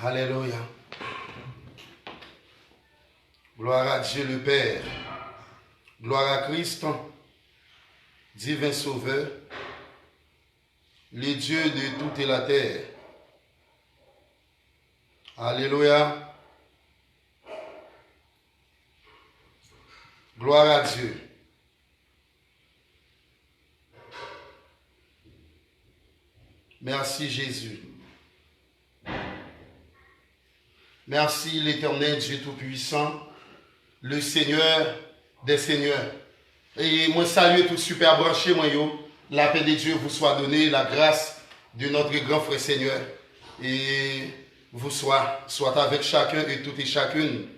Alléluia. Gloire à Dieu le Père. Gloire à Christ, divin Sauveur, le Dieu de toute la terre. Alléluia. Gloire à Dieu. Merci Jésus. Merci l'Éternel Dieu Tout-Puissant, le Seigneur des Seigneurs. Et moi salue tout super branché, moi yo. La paix de Dieu vous soit donnée, la grâce de notre grand frère Seigneur. Et vous soit avec chacun et toutes et chacune.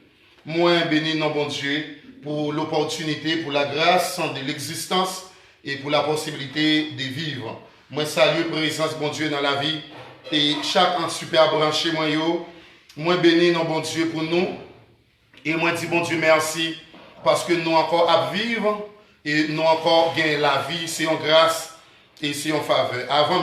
Moi béni non bon Dieu pour l'opportunité, pour la grâce de l'existence et pour la possibilité de vivre. Moi salue présence bon Dieu dans la vie. Et chaque super branché, moi yo. Moi béni non bon Dieu pour nous. Et moi dis bon Dieu merci parce que nous encore à vivre et nous encore gagner la vie, c'est en grâce et c'est en faveur. Avant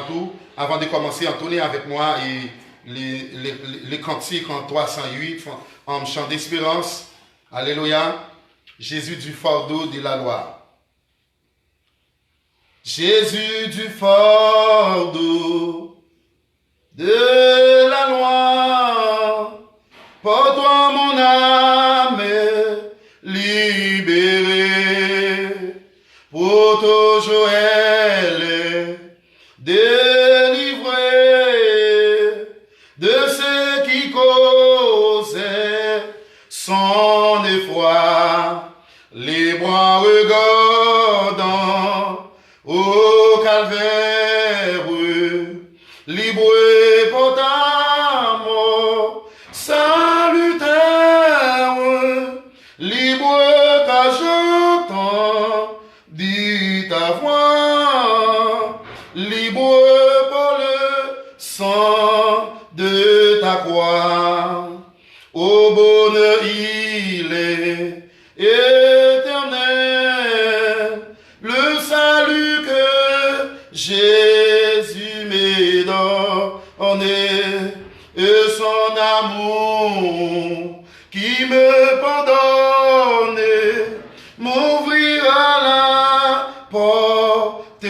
tout, avant de commencer à entonner avec moi et les cantiques en 308, en chant d'espérance. Alléluia. Jésus du fardeau de la loi. Jésus du fardeau de la loi. Pour toi, mon âme est libérée. Pour toujours, elle est délivrée de ce qui causait son effroi. Les bras regardant au calvaire, libre pour ta mort. Salutaire, libre car j'entends dit ta voix, libre pour le sang de ta croix. Au bonheur il est éternel, le salut que Jésus me donne. Et son amour qui me pardonne m'ouvrira la porte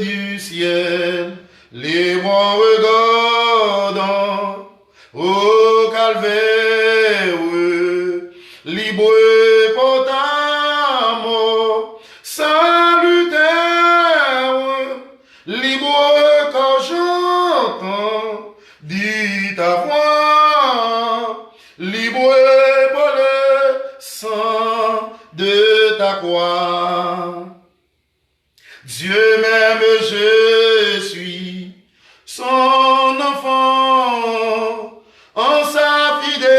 du ciel. Les bras regardant au calvaire, libre pour ta mort. Salutaire, libre quand j'entends dis ta voix, libre pour le sang de ta croix. Dieu m'aime, je suis son enfant, en sa fidélité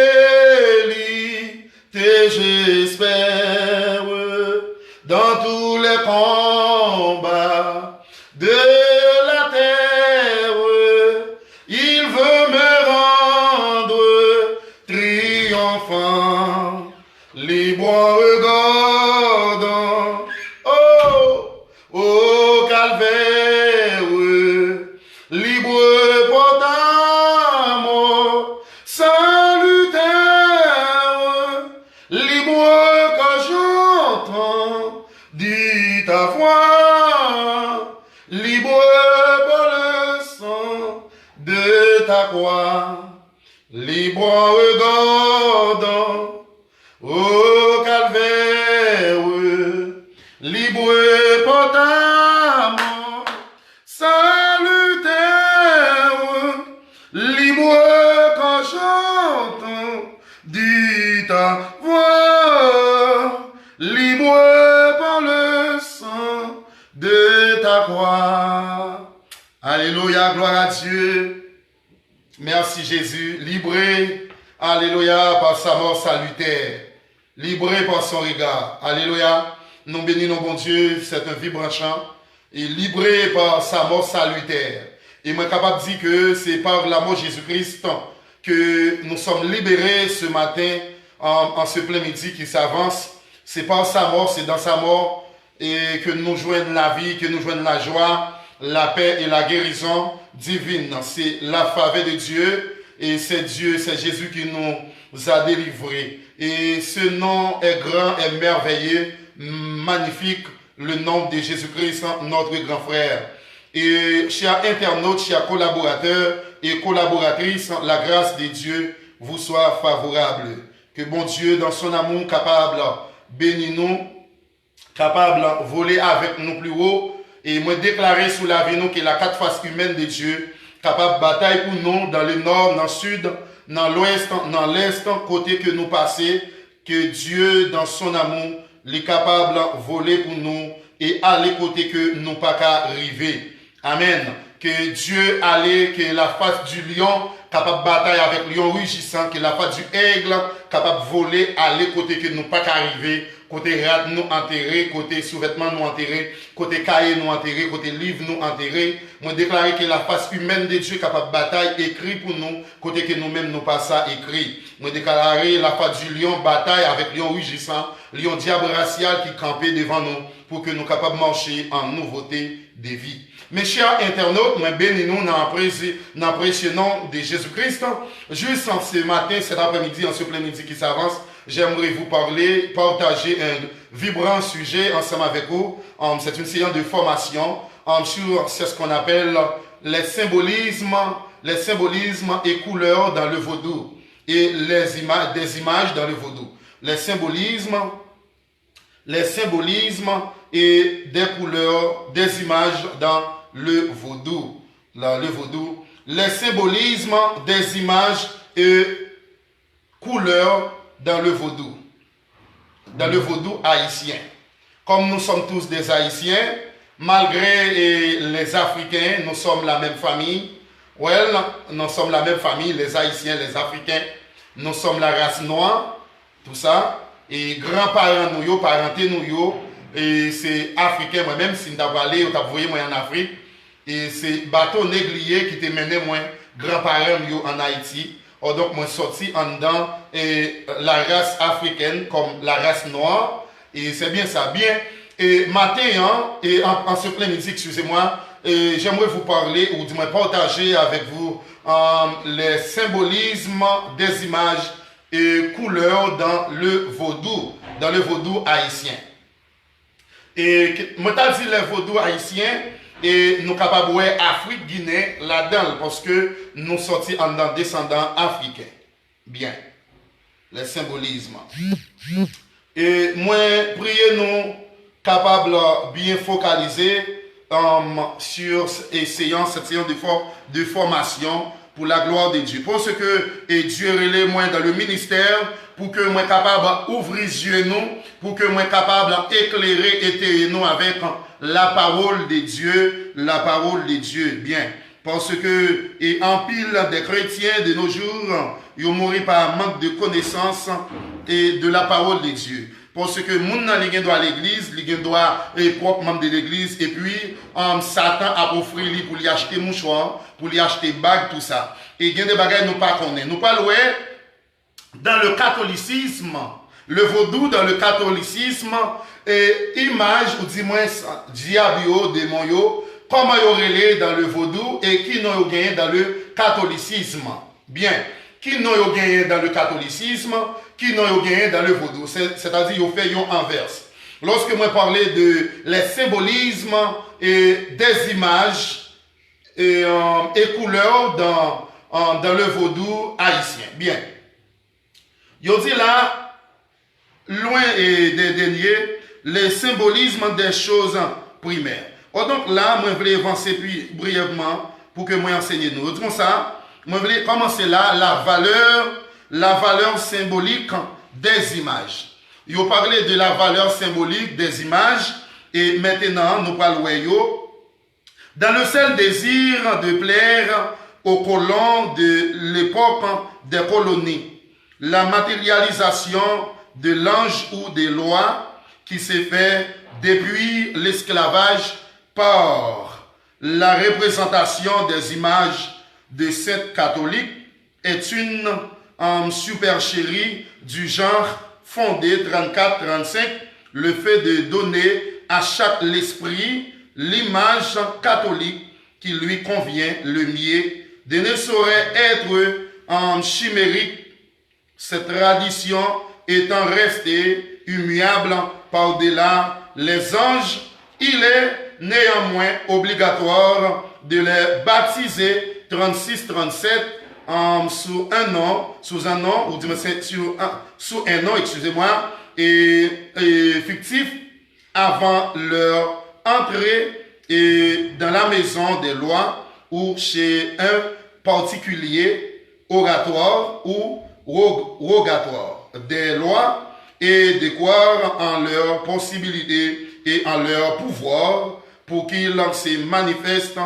j'espère, dans tous les combats de la terre. Il veut me rendre triomphant, libre en regardant au calvaire, libre pour ta mort. Salutaire, libre quand j'entends dit ta voix, libre pour le sang de ta croix, libre en regardant au calvaire, libre pour ta mort. Salutaire, libre quand j'entends dit ta voix, libre par le sang de ta croix. Alléluia, gloire à Dieu. Merci Jésus, libré, alléluia, par sa mort salutaire, libré par son regard. Alléluia, nous bénissons bon Dieu, c'est un vibrant chant, et libré par sa mort salutaire. Et moi capable de dire que c'est par l'amour de Jésus-Christ que nous sommes libérés ce matin, en ce plein midi qui s'avance. C'est par sa mort, c'est dans sa mort et que nous joignons la vie, que nous joignons la joie, la paix et la guérison divine. C'est la faveur de Dieu, et c'est Dieu, c'est Jésus qui nous a délivrés. Et ce nom est grand, est merveilleux, magnifique, le nom de Jésus-Christ, notre grand frère. Et chers internautes, chers collaborateurs et collaboratrices, la grâce de Dieu vous soit favorable. Que bon Dieu, dans son amour, capable bénir nous, capable voler avec nous plus haut, et moi déclarer sous la vie nous que la quatre faces humaine de Dieu, capable de bataille pour nous dans le nord, dans le sud, dans l'ouest, dans l'est, côté que nous passons, que Dieu, dans son amour, est capable de voler pour nous et aller côté que nous pas qu'à arriver. Amen. Que Dieu allait, que la face du lion, capable de bataille avec le lion rugissant, que la face du aigle, capable de voler, aller côté que nous pas qu'à arriver, côté rat nous enterrer, côté sous-vêtements nous enterrer, côté cahier nous enterrer, côté livre nous enterrer. Moi déclarer que la face humaine de Dieu capable de bataille écrit pour nous, côté que nous-mêmes nous pas ça écrit. Moi déclarer la face du lion bataille avec lion rugissant, lion diable racial qui campait devant nous pour que nous capables de marcher en nouveauté de vie. Mes chers internautes, moi bénis-nous dans le précieux nom de Jésus-Christ. Juste en ce matin, cet après-midi, en ce plein midi qui s'avance, j'aimerais vous partager un vibrant sujet ensemble avec vous. C'est une séance de formation sur ce qu'on appelle les symbolismes et couleurs dans le vaudou et des images dans le vaudou. Les symbolismes et des couleurs, des images dans le vaudou. Les symbolismes des images et couleurs dans le vaudou haïtien. Comme nous sommes tous des Haïtiens, malgré les Africains, nous sommes la même famille. Nous sommes la même famille, les Haïtiens, les Africains, nous sommes la race noire, tout ça. Et grands-parents nous, parentés nous, et c'est africain, moi-même, si nous avons allé, vous voyez moi en Afrique, et c'est bateau négrier qui te mené moi, grands-parents en Haïti. Donc, moi, sorti en dedans la race africaine comme la race noire. Et c'est bien ça. Bien. Et matin, et en ce plein midi, excusez-moi, j'aimerais vous parler ou du moins partager avec vous les symbolismes des images et couleurs dans le vaudou haïtien. Et moi, je dis le vaudou haïtien, et nous sommes capables de voir Afrique, Guinée là-dedans, parce que nous sommes en descendants africains. Bien. Les symbolismes. Et moi, priez nous capables de bien focaliser sur essayant cette séance de formation pour la gloire de Dieu. Parce que Dieu relève moi dans le ministère pour que moi capable d'ouvrir les yeux nous, pour que moi capable d'éclairer et éclairer nous avec la parole de Dieu, bien. Parce que, et en pile des chrétiens de nos jours, ils mourent par manque de connaissance et de la parole de Dieu. Parce que moun nan li gen doit à l'église, li gen doit propre membre de l'église, et puis Satan a offert lui pour lui acheter mouchoir, pour lui acheter bague, tout ça. Et il y a des bagages nous pas connaît. Nous pas louer dans le catholicisme, le vaudou dans le catholicisme, image ou du moins diabio, démon yo, comment yo relé dans le vaudou et qui nous yo gagné dans le catholicisme. Bien, qui nous yo gagné dans le catholicisme, qui nous yo gagné dans le vaudou, c'est-à-dire yo fait yon inverse. Lorsque moi parlais de les symbolismes et des images et couleurs dans le vaudou haïtien. Bien. Yo dit là, loin et des derniers, les symbolismes des choses primaires. Donc là, moi, je voulais avancer puis brièvement pour que moi enseigne nous. Disons ça, moi, je voulais commencer là, la valeur symbolique des images. Il a parlé de la valeur symbolique des images et maintenant, nous parlons dans le seul désir de plaire aux colons de l'époque des colonies. La matérialisation de l'ange ou des lois qui s'est fait depuis l'esclavage par la représentation des images de saints catholiques est une supercherie du genre fondé 34-35, le fait de donner à chaque l'esprit l'image catholique qui lui convient le mieux, de ne saurait être chimérique, cette tradition étant restée immuable par-delà les anges, il est néanmoins obligatoire de les baptiser 36-37 sous un nom, ou sous un nom, excusez-moi, et fictif avant leur entrée dans la maison des lois ou chez un particulier oratoire ou rogatoire des lois et de croire en leurs possibilités et en leur pouvoir pour qu'ils se manifestent.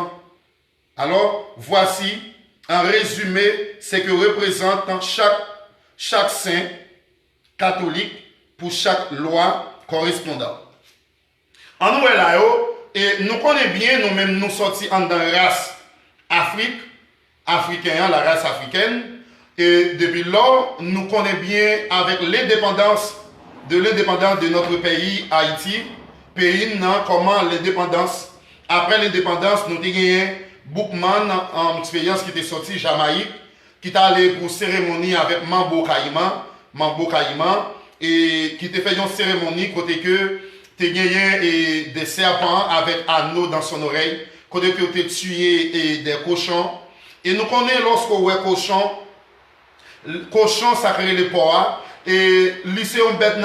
Alors, voici en résumé ce que représente chaque saint catholique pour chaque loi correspondante. En nous, et nous connaissons bien, nous-mêmes, nous sortis en la race africaine, la race africaine. Et depuis lors, nous connaissons bien avec l'indépendance de notre pays, Haïti, pays, comment l'indépendance, après l'indépendance, nous avons gagné Boukman en expérience qui était sorti Jamaïque, qui est allé pour cérémonie avec Mambo Caïman, et qui était fait une cérémonie côté que tu as gagné des serpents avec anneaux dans son oreille, côté que tu as tué des cochons. Et nous connaissons lorsqu'on voit cochon sacré les porcs, et lycée on bête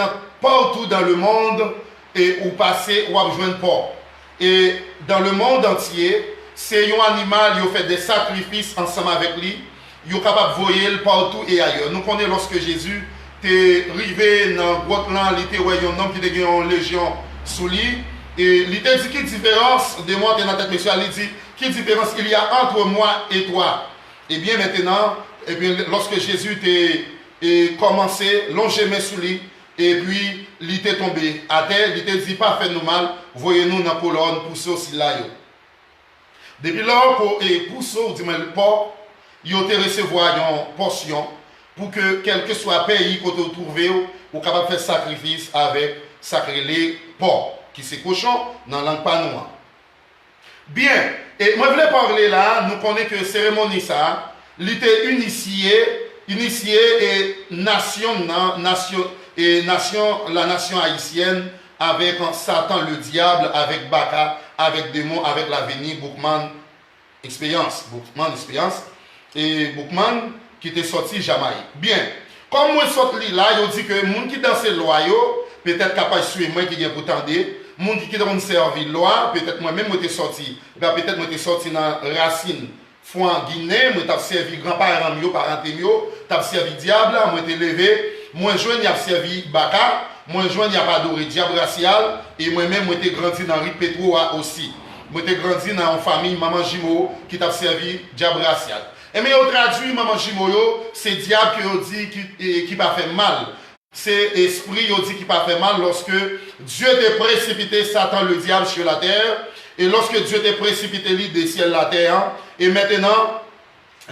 partout dans le monde, et où passer ou besoin de porc. Et dans le monde entier, c'est un animal qui fait des sacrifices ensemble avec lui, il est capable de voyer partout et ailleurs. Nous connaissons lorsque Jésus est arrivé dans le Gotland, il était un homme qui était une légion sous lui, et il était dit quelle différence de moi dans la tête, monsieur, il dit quelle différence il y a entre moi et toi. Et bien maintenant, et bien, lorsque Jésus a commencé, longer mes sous lui, et puis il était tombé à terre, il était dit pas fait nous mal, voyez-nous dans la colonne, pousser aussi là. Depuis lors, pour pousser, le porc, il a recevoir une portion pour que quel que soit le pays qu'on te trouve, ou capable de faire sacrifice avec sacré porc, qui c'est cochon dans la langue panois. Bien, et moi je voulais parler là, nous connaissons que cérémonie ça, il était initié et la nation haïtienne avec Satan le diable, avec Baka, avec démon, avec l'avenir, Boukman expérience, et Boukman qui était sorti Jamaïque. Bien, comme moi sorti là, il dit que les gens qui dans ces lois, peut-être capable de suivre moi qui vient pour tendre, les gens qui ont servi loi, peut-être moi-même je suis sorti, peut-être je suis sorti dans racine. Foin Guinée, moi t'ai servi grand-parents mio, parents mio, t'ai servi diable, moi t'ai levé, moi joint y a servi Baka, moi joint y a pas adoré diable racial, et moi-même moi t'ai grandi dans Rue Pétroa aussi. Moi t'ai grandi dans une famille maman Jimo qui t'a servi diable racial. Et mais on traduit maman Jimo c'est diable qui dit qui pas fait mal. C'est esprit qui pas fait mal lorsque Dieu t'a précipité Satan le diable sur la terre. Et lorsque Dieu t'a précipité lui des ciels la terre, et maintenant,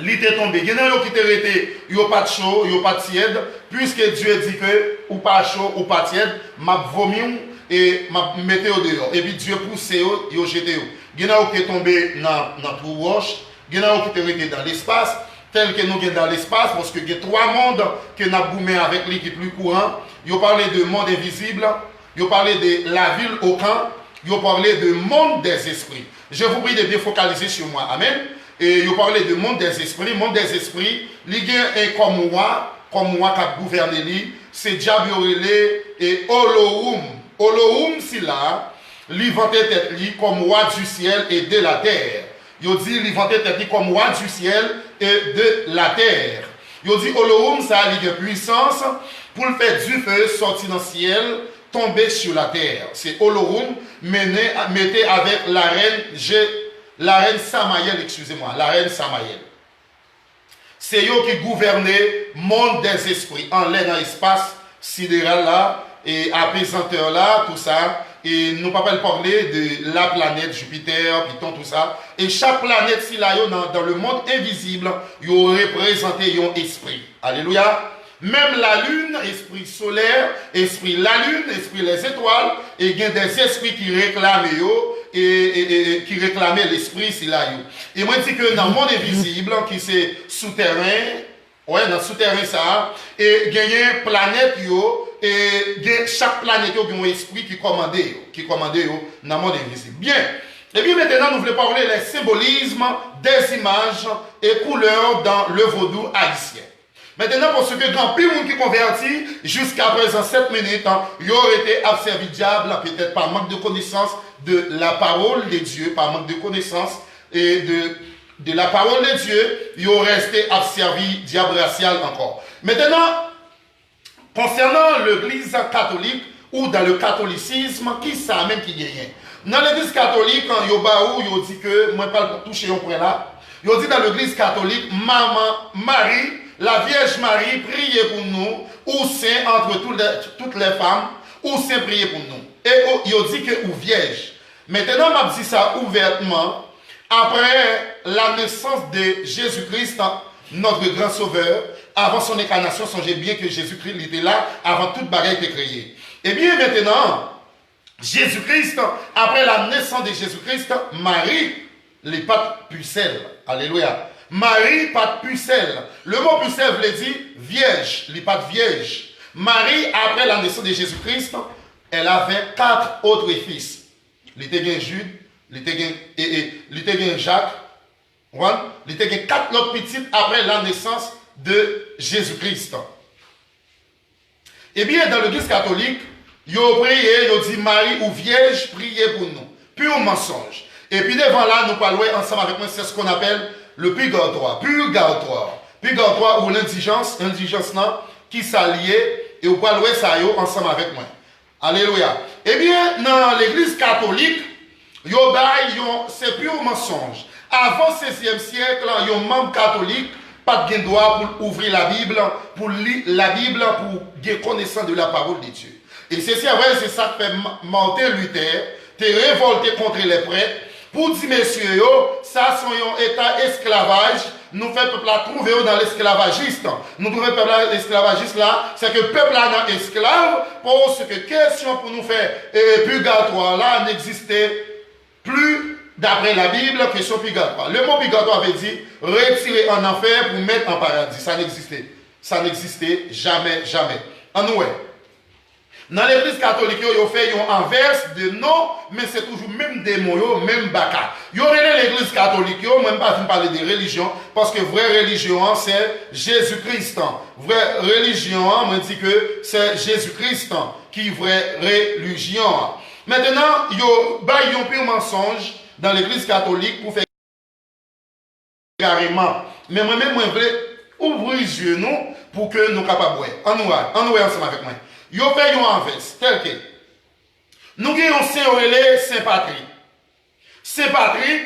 il est tombé. Il y en a qui t'ont été, il n'y a pas de chaud, il n'y a pas de tiède, puisque Dieu dit que, ou pas chaud, ou pas tiède, m'a vomi et m'a metté au dehors. Et puis Dieu pousse, il a jeté. Il y en a qui sont tombés dans la roche, il y en a qui sont été dans l'espace, tel que nous sommes dans l'espace, parce qu'il y a trois mondes que nous avons boumé avec lui qui est plus courant. Il a parlé de monde invisible, il a parlé de la ville au camp, il a parlé de monde des esprits. Je vous prie de bien focaliser sur moi. Amen. Et il a parlé de monde des esprits. Monde des esprits, il est comme moi qui a gouverné lui. C'est diable et Olohum. Olohum, c'est là, il vantait tête lui comme roi du ciel et de la terre. Il dit, il vantait tête lui comme roi du ciel et de la terre. Il dit, Olohum, ça a une puissance pour le faire du feu sortir dans le ciel, tomber sur la terre. C'est Olohum, mettez avec la reine Samaïel, excusez-moi, la reine Samaïel. C'est eux qui gouvernent le monde des esprits, en l'air dans l'espace sidéral là, et apaisanteur là, tout ça. Et nous ne pouvons pas parler de la planète Jupiter, Python, tout ça. Et chaque planète, si là, dans le monde invisible, il représente un esprit. Alléluia. Même la lune, esprit solaire, esprit la lune, esprit les étoiles, et il y a des esprits qui réclament et qui réclamaient l'esprit si là. Et moi je dis que dans le monde invisible, qui c'est souterrain, Ouais, dans le souterrain ça, et gagner planète yo, et chaque planète yo qui a un esprit qui commande yo dans le monde invisible. Bien. Et bien maintenant, nous voulons parler des symbolismes, des images et couleurs dans le vaudou haïtien. Maintenant, pour ceux qui ont plus de monde qui convertit, jusqu'à présent 7 minutes, ils auraient été observé diable, peut-être par manque de connaissance de la parole de Dieu, par manque de connaissance et de la parole de Dieu, ils auraient resté observé diable racial encore. Maintenant, concernant l'église catholique ou dans le catholicisme, qui ça même qui gagne? Dans l'église catholique, ils dit que, moi je parle pour toucher un point là, ils dit dans l'église catholique, Maman Marie, la Vierge Marie, priez pour nous, ou saint entre toutes les femmes, ou saint priez pour nous. Et ils dit que ou Vierge. Maintenant, je dis ça ouvertement, après la naissance de Jésus-Christ, notre grand sauveur, avant son incarnation, songez bien que Jésus-Christ était là, avant toute bagarre était créée. Et bien maintenant, Jésus-Christ, après la naissance de Jésus-Christ, Marie, les pattes pucelles. Alléluia. Marie, pattes pucelles. Le mot pucelle veut dire vierge, les pattes vierges. Marie, après la naissance de Jésus-Christ, elle avait 4 autres fils. Il était Jude, il était Jacques, il était 4 autres petites après la naissance de Jésus-Christ. Eh bien, dans l'église catholique, ils ont prié, ils ont dit Marie ou Vierge, priez pour nous. Pur mensonge. Et puis devant là, nous parlons ensemble avec moi, c'est ce qu'on appelle le purgatoire. Purgatoire. Purgatoire ou l'indigence là, qui s'alliait, et vous parlez ça ensemble avec moi. Alléluia. Eh bien, dans l'église catholique, c'est pur mensonge. Avant le 16e siècle, il y a un membre catholique, pas de droit pour ouvrir la Bible, pour lire la Bible, pour avoir connaissance de la parole de Dieu. Et c'est vrai, c'est ça que fait Martin Luther, t'es révolté contre les prêtres, pour dire, messieurs, ça c'est un état esclavage, nous fait peuple là trouver dans l'esclavagiste. Nous trouvons peuple là l'esclavagiste là, c'est que peuple là est esclave, parce que question pour nous faire purgatoire là n'existait plus d'après la Bible, question purgatoire. Le mot purgatoire veut dire retirer en enfer pour mettre en paradis. Ça n'existait jamais, jamais. En nous, dans l'église catholique, ils ont fait un inverse de non, mais c'est toujours même des mots, même baka. Ils ont l'église catholique, ils même pas parler de religion, parce que vraie religion, c'est Jésus-Christ. Vraie religion, on dit que c'est Jésus-Christ qui est vraie religion. Maintenant, ils ont pris un mensonge dans l'église catholique pour faire carrément. Mais moi-même, je veux ouvrir les yeux nous pour que nous soyons capables de voir. En nous ensemble avec moi. Ils ont fait un inverse, tel que nous avons Saint-Patrick. Saint-Patrick,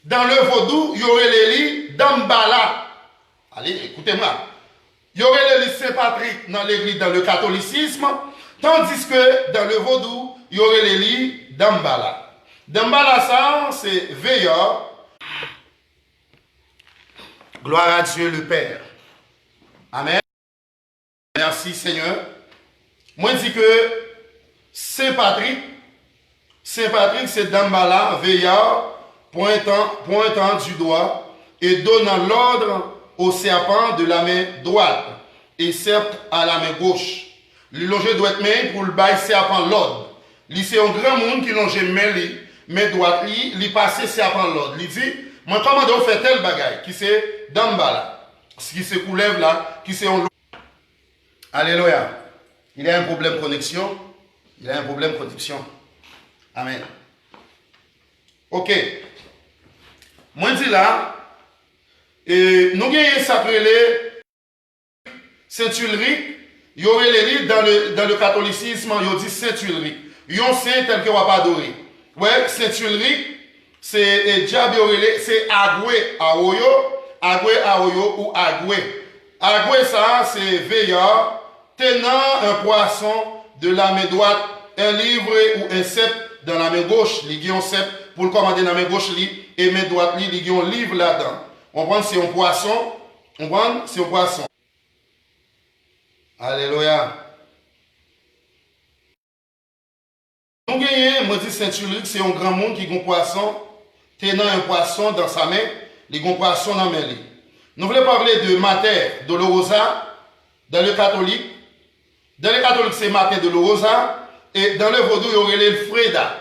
dans le vaudou, il y aurait les lits d'Ambala. Allez, écoutez-moi. Il y aurait les lits Saint-Patrick dans l'église, dans le catholicisme, tandis que dans le vaudou, il y aurait les lits d'Ambala. D'Ambala, ça, c'est veilleur. Gloire à Dieu le Père. Amen. Merci Seigneur. Moi, je dis que Saint-Patrick, c'est Dambala, veillard, pointant du doigt et donnant l'ordre au serpent de la main droite et serpent à la main gauche. Le longer doit être main pour le bail serpent l'ordre. C'est un grand monde qui longe main droite, il passe serpent l'ordre. Il dit, moi, comment on fait tel bagaille, qui c'est Dambala, qui se coulève là, qui c'est un. Alléluia. Il y a un problème de connexion. Il y a un problème de connexion. Amen. Ok. Moi, je dis là, nous avons sacré Saint-Ulrich. Il y aurait les livres dans le catholicisme, il y a dit Saint-Ulrich. Il y a un saint tel que on va pas adorer. Ouais, Saint-Ulrich, c'est diable, c'est Agwe Aoyo ou Agwe. Agwe, ça, c'est veilleur. Tenant un poisson de la main droite, un livre ou un sceptre dans la main gauche, il y a un sceptre pour le commander dans la main gauche, et main droite, il y a un livre là-dedans. On prend, c'est un poisson. On prend, c'est un poisson. Alléluia. Nous gagnons, moi dis Saint-Ulrich, c'est un grand monde qui a un poisson, tenant un poisson dans sa main, il a un poisson dans la main. Nous voulons parler de Mater Dolorosa dans le catholique. Dans le catholique, c'est Mater Dolorosa. Et dans le vaudou, il y aurait le Freda.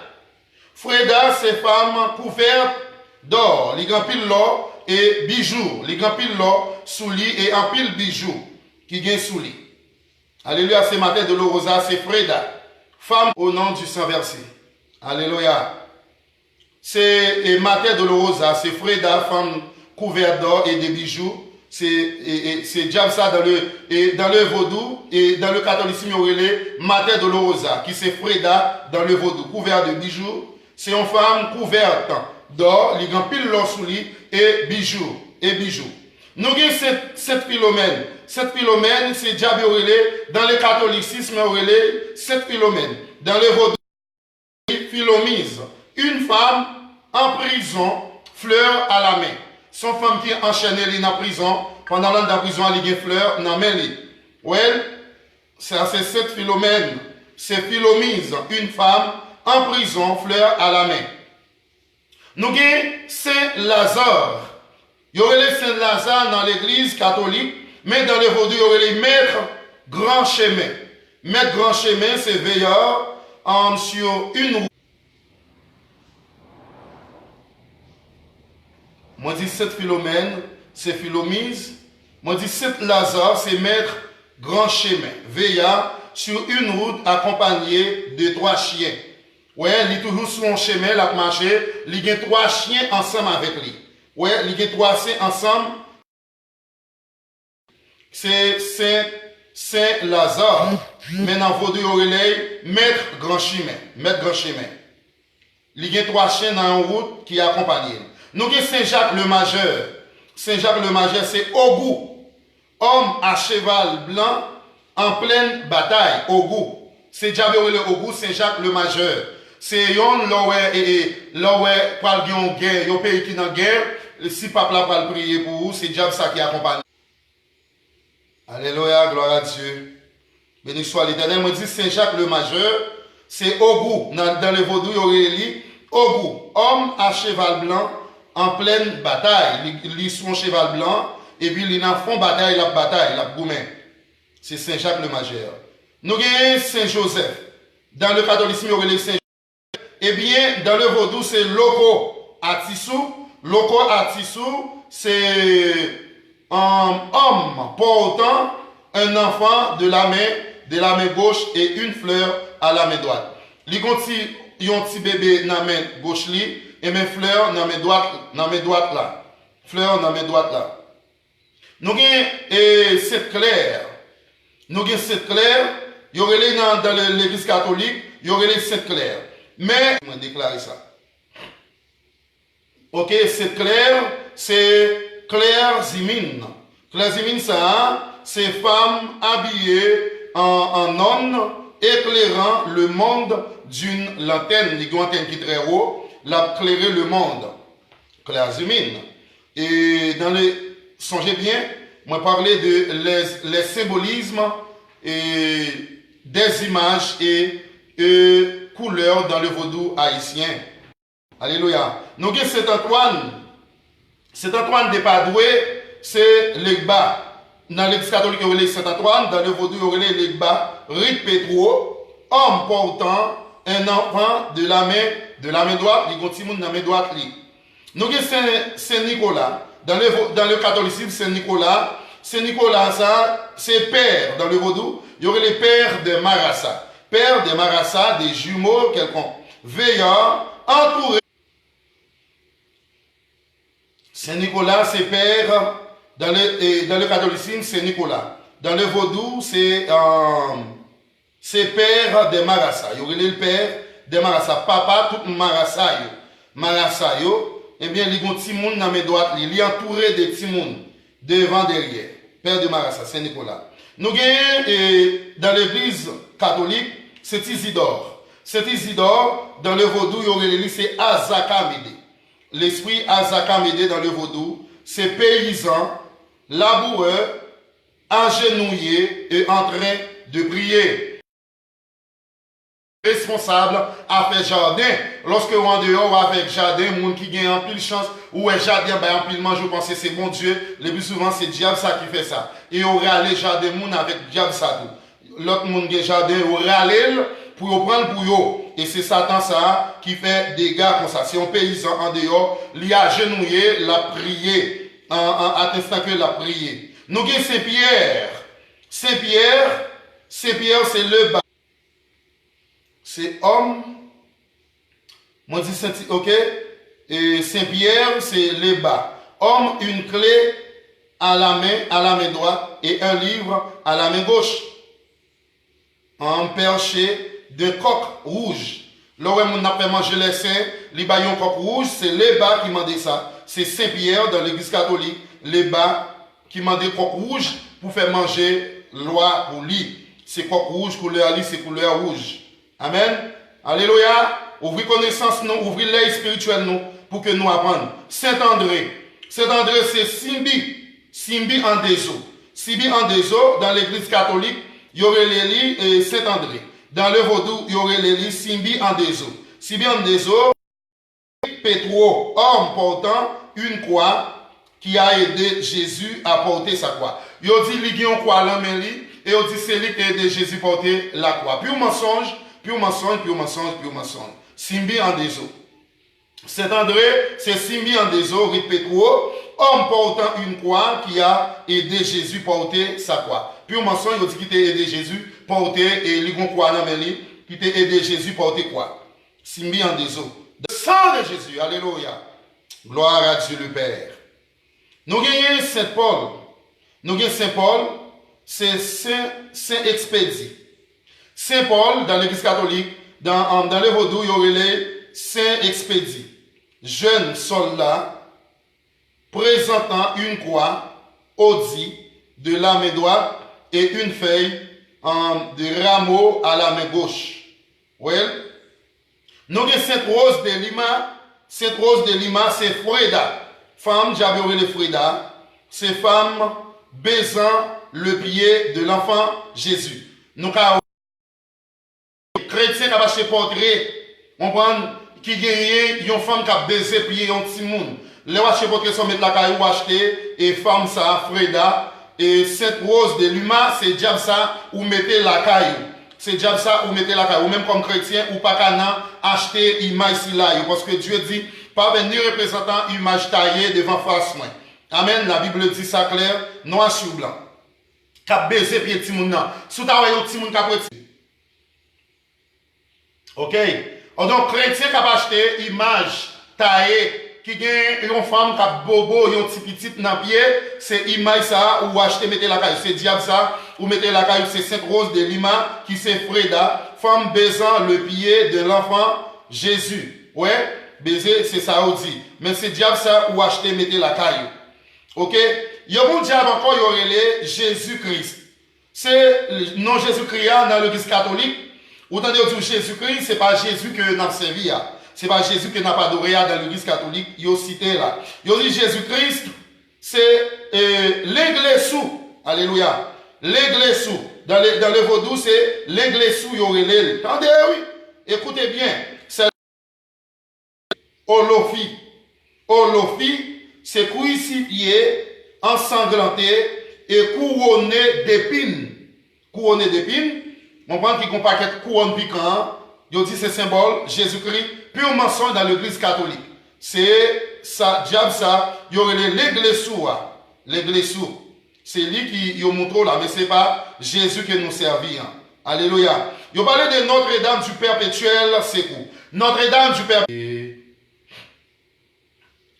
Freda, c'est femme couverte d'or. Les grands piles l'or et bijoux. Les grands piles l'or sous lit et en pile bijoux qui gagne sous lit. Alléluia, c'est Mater Dolorosa, c'est Freda. Femme au nom du Saint Versé. Alléluia. C'est Mater Dolorosa, c'est Freda, femme couverte d'or et de bijoux. C'est diable ça dans le vaudou et dans le catholicisme, il y a Mater Dolorosa, qui c'est Freda dans le vaudou, couverte de bijoux. C'est une femme couverte d'or, les grands piles l'or sous lit et bijoux. Nous avons cette Philomène. Cette Philomène, c'est diable dans le catholicisme, cette Philomène. Dans le vaudou, Philomise, une femme en prison, fleur à la main. Son femme qui est enchaînée en prison, pendant l'an de la prison, elle a des fleurs dans la main. C'est cette Philomène, c'est Philomise, une femme en prison, fleur à la main. Nous avons Saint-Lazare. Il y aurait les Saint-Lazare dans l'église catholique, mais dans le vaudou, il y aurait les maîtres grand chemin. Maître grand chemin, c'est veilleur sur une route. Moi, je dis cette Philomène, c'est Philomise. Moi, je dis cette Lazare, c'est maître grand chemin. Veillant sur une route accompagnée de 3 chiens. Ouais, il est toujours sur un chemin, il a marché. Il y a 3 chiens ensemble avec lui. Ouais, il y a 3 chiens ensemble. C'est Saint-Lazare. Maintenant, il faut dire maître grand chemin. Maître grand chemin. Il y a 3 chiens dans une route qui accompagnent. Nous avons Saint-Jacques le Majeur. Saint-Jacques le Majeur, c'est Ogou. Homme à cheval blanc en pleine bataille. Ogou. C'est diable le Ogou, Saint-Jacques le Majeur. C'est yon l'oué pour une guerre, yon pays qui est en guerre. Si papa va prier pour vous, c'est diable ça qui accompagne. Alléluia, gloire à Dieu. Béni soit l'Éternel. Moi, je dis Saint-Jacques le Majeur, c'est Ogou. Dans le vaudou, il y aurait dit Ogou. Homme à cheval blanc en pleine bataille. Il sur un cheval blanc et puis il a fond bataille, la gourmet. C'est Saint-Jacques le Majeur. Nous avons Saint-Joseph. Dans le catholicisme, il y aurait les Saint-Joseph. Eh bien, dans le vaudou, c'est Loko Atissou. Loko Atissou, c'est un homme portant un enfant de la main gauche et une fleur à la main droite. Il y a un petit bébé dans la main gauche et mes fleurs dans la main droite là. Fleur dans la main droite là. Nous avons cette claire. Il y aurait dans l'église catholique, il y aurait cette claire. Mais, je vais déclarer ça. Ok, cette claire, c'est Claire Zimine. Claire Zimine, ça, c'est femme habillée en nonne, éclairant le monde d'une lanterne. Il y a une lanterne qui est très haut, l'a éclairé le monde. Claire Zimine. Et dans les, songez bien, moi parler de les symbolismes et des images et couleurs dans le vaudou haïtien. Alléluia. Nous avons Saint-Antoine. Saint-Antoine de Padoue, c'est l'Egba. Dans l'église catholique, il y a Saint-Antoine. Dans le vaudou, il y a l'Egba. Ric Petro, homme portant un enfant de la main droite, il continue dans la main droite. Nous avons Saint-Nicolas. Dans le catholicisme, Saint-Nicolas. Saint-Nicolas, ça, c'est père dans le vaudou. Il y aurait les pères de Marassa. Père de Marassa, des jumeaux quelconques. Veillant, entouré. Saint-Nicolas, c'est père. Dans le catholicisme, c'est Nicolas. Dans le vaudou, c'est père de Marassa. Il y aurait le père de Marassa. Papa, tout Marassa. Marassa, eh bien, il y a un petit monde dans mes doigts. Il est entouré de petits monde. Devant, derrière. Père de Marassa, Saint-Nicolas. Nous avons dans l'église catholique, c'est Isidore. C'est Isidore, dans le vaudou, il y aurait c'est Azakamede. L'esprit Azakamede dans le vaudou, c'est paysan, laboureux, agenouillé et en train de prier. responsable à faire jardin. Lorsque vous en dehors avec jardin, monde qui gagne en pile chance, ou un jardin, ben en pile mange, vous pensez c'est bon Dieu. Le plus souvent, c'est diable ça qui fait ça. Et on râle jardin monde avec diable ça tout. L'autre monde qui jardin, on râle pour prendre pour eux. Et c'est Satan ça qui fait des dégâts comme ça. C'est un paysan en dehors, il a agenouillé, la prié, à l'instant que la prié. Nous avons Saint-Pierre. Saint-Pierre, c'est le bas. C'est homme. Moi je dis Saint, ok. Et Saint-Pierre, c'est le bas. Homme, une clé à la main droite et un livre à la main gauche. En perché de coq rouge. Là où on a fait manger les saints, les baillons coq rouge, c'est les bas qui m'a dit ça. C'est Saint-Pierre dans l'église catholique, les bas qui m'a dit coq rouge pour faire manger loi pour lui. C'est coq rouge, couleur lit, c'est couleur rouge. Amen. Alléluia. Ouvrez connaissance, nous, ouvrez l'œil spirituel, nous, pour que nous apprenions. Saint-André. Saint-André, c'est Simbi. Simbi en Deso. Simbi en Deso, dans l'église catholique, il y aurait l'élie et Saint-André. Dans le vaudou, il y aurait l'élie Simbi en Deso. Simbi en Deso, Pétro, homme portant une croix qui a aidé Jésus à porter sa croix. Il dit, il y a une croix à l'homme, et il dit, c'est lui qui a aidé Jésus à porter la croix. Puis mensonge, puis mensonge, puis mensonge, puis mensonge. Simbi en Deso. Saint-André, c'est Simbi en Deso, rite Pétro, homme portant une croix qui a aidé Jésus à porter sa croix. Puis mensonge, il dit qu'il t'a aidé Jésus à porter, et il y a une croix dans le qui t'a aidé Jésus à porter quoi? Simbi en Deso. Le sang de Jésus, alléluia. Gloire à Dieu le Père. Nous gagnons Saint Paul. Nous gagnons Saint Paul, c'est Saint Expédie. Saint Paul, dans l'église catholique, dans le vaudou, il y aurait les Saint Expédie. Jeune soldat, présentant une croix, audit, de la main droite, et une feuille de rameau à la main gauche. Well? Nous avons Sainte Rose de Lima. Sainte Rose de Lima, c'est Freda. Femme, j'avais oublié Freda. C'est femme baisant le pied de l'enfant Jésus. Nous avons chrétien qui a acheté portrait. On prend qui gagne une femme qui a baisé pied un petit monde. Les acheter portrait sont mettre la caille ou acheter et femme ça Freda et Sainte Rose de Lima, c'est diable ça ou mettez la caille. C'est diable ça ou mettez la caille. Ou même comme chrétien ou pas qu'à acheter image si là. Parce que Dieu dit, pas venir représentant image taillée devant face moi. Amen. La Bible dit ça clair, noir sur blanc. Cap baiser pied petit moun nan. Sous ta voyons petit moun cap petit. OK. Donc chrétien qui a acheté image taillée qui gagne une femme qui a bobo yon petit petit dans pied, c'est image ça ou acheter mettez la caille, c'est diable ça ou mettez la caille, c'est Sainte Rose de Lima qui c'est Freda, femme baisant le pied de l'enfant Jésus. Ouais, baiser c'est ça aussi. Mais c'est diable ça ou acheter mettez la caille. OK? Il y a un diable encore, il y aurait Jésus-Christ. C'est le nom Jésus-Christ dans l'église catholique. Autant dire Jésus-Christ, c'est pas Jésus que nous avons servi. C'est pas Jésus que nous avons adoré dans l'église catholique. Il y a cité là. Il y a dit Jésus-Christ, c'est l'église sous. Alléluia. L'église sous. Dans le vaudou, c'est l'église sous. Il y aurait l'île. Attendez, oui. Écoutez bien. C'est Olofi. Olofi, c'est crucifié, ensanglanté et couronné d'épines. Couronné d'épines. On prend qui compare avec couronne piquant. Il dit c'est symbole Jésus-Christ, pur mensonge dans l'église catholique. C'est ça, diable ça, il y aurait l'église sous. L'église sous. C'est lui qui y montre là, mais ce n'est pas Jésus qui nous servit. Alléluia. Il parlait de Notre-Dame du Perpétuel Secours. Notre-Dame du Perpétuel.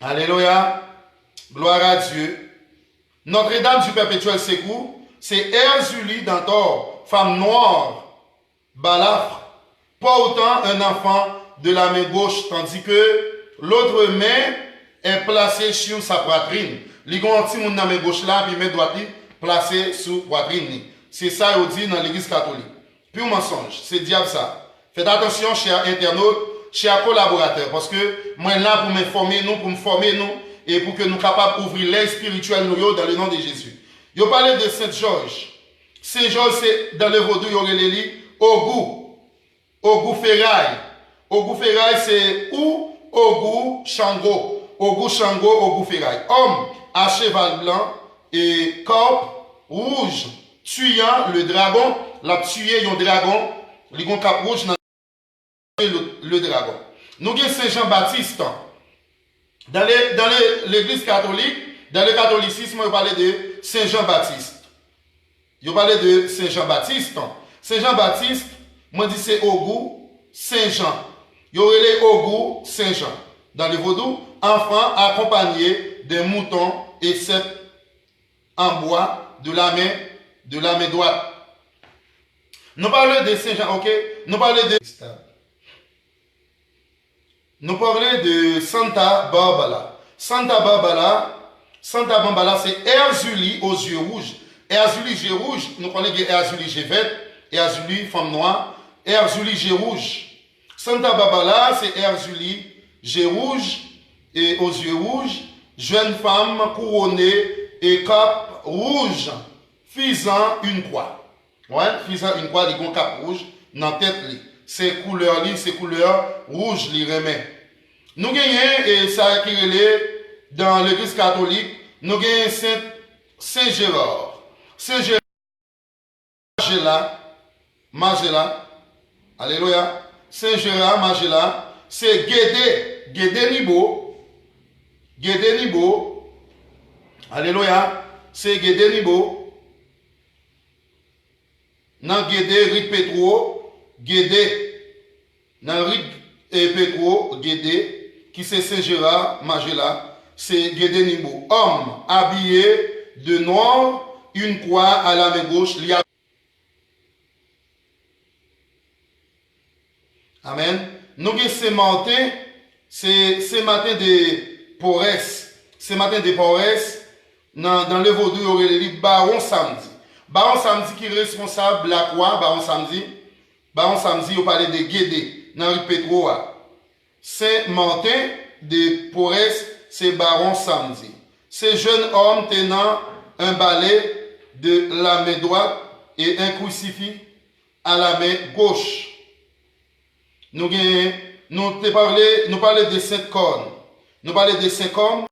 Alléluia. Gloire à Dieu. Notre-Dame du Perpétuel Secours, c'est Erzulie d'Antor, femme noire, balafre, portant un enfant de la main gauche, tandis que l'autre main est placée sur sa poitrine. Les gens qui ont la main gauche là, puis main droite placée sous poitrine. C'est ça qu'on dit dans l'église catholique. Pur mensonge, c'est diable ça. Faites attention, chers internautes, chers collaborateurs, parce que moi là pour m'informer nous, pour me former nous, et pour que nous capables d'ouvrir l'œil spirituel nous dans le nom de Jésus. Yo parlé de Saint Georges. Saint Georges, c'est dans le vaudou, il y aurait les lits au goût. Ogou Ferraille. Ogou Ferraille, c'est ou Ogou Shango. Ogou Shango, Ogou Ferraille. Homme à cheval blanc et corps rouge, tuant le dragon. La tué un dragon, les gon cap rouge dans le dragon. Nous avons Saint Jean-Baptiste. Dans l'église catholique, dans le catholicisme, on parlait de Saint Jean-Baptiste. On parlait de Saint Jean-Baptiste. Saint Jean-Baptiste, moi dis c'est Ogou Saint-Jean. Il y aurait les Ogou Saint-Jean. Dans le vaudou, enfant accompagné d'un mouton et sept en bois de la main droite. Nous parlons de Saint-Jean, ok? Nous parlons de Santa Barbara. Santa Barbara, c'est Erzulie aux yeux rouges. Erzulie, yeux rouges, nous connaissons Erzulie, yeux verts, Erzulie, femme noire, Erzulie, yeux rouges. Santa Barbara, c'est Erzulie, yeux rouges et aux yeux rouges, jeune femme couronnée et cap rouge, faisant une croix. Ouais, faisant une croix, des cap rouge dans la tête. C'est couleur rouge, li remet. Nous gagnons, et ça qui est dans l'église catholique, nous gagnons Saint Gérard. Saint Gérard, Magella, alléluia. Saint Gérard, Magella, c'est Guédé Nibo, alléluia. C'est Guédé Nibo. Dans Guédé, Rick Petro, dans Rick Petro, Guédé, qui c'est Saint Gérard, Magella, c'est Guédé Nibo. Homme habillé de noir, une croix à la main gauche. Amen. Nous avons ce matin, c'est matin de Porres. Ce matin de Porres, dans le vaudou, il y aurait le Baron Samedi. Baron Samedi qui est responsable de la croix, Baron Samedi, il parlait de Guédé, dans le Petro. Saint-Martin de Porres, c'est Baron Samedi. Ce jeune homme tenant un balai de la main droite et un crucifix à la main gauche. Nous parlons de Saint-Corne. Nous parlons de Saint-Corne.